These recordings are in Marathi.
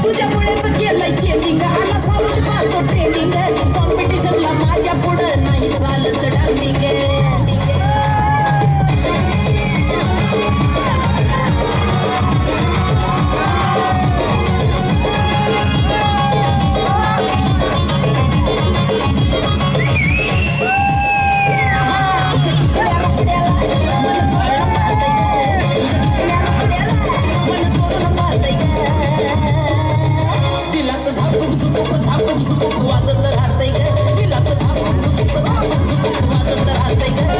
तुझ्यामुळेच केलंय चेंजिंग आला सावध चालतो ट्रेनिंग कॉम्पिटिशनला माझ्या पुढं नाही चालत डान्सिंग वाजत राहतंय ग दिला तर झापक झुपक वाजत राहतंय ग दिला तर झापक झुपक वाजत राहतंय ग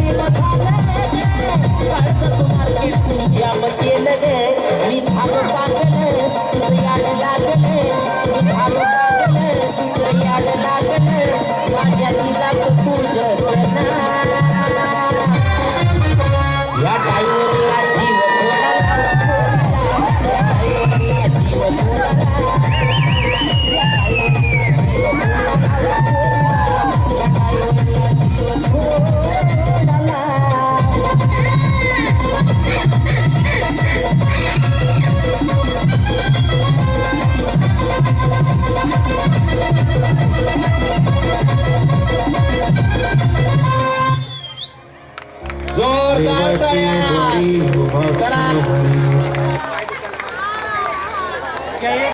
प्रेम झालं काळजाचं मार्केट तू जाम केलं ग मी झालो पागल तुझं याड लागलं मी झालो पागल तुझं याड लागलं माझ्या दिलात तुझं या टाईवरला जीव थोडा या टाईवरला जीव जोरदार टाळ्या. चला.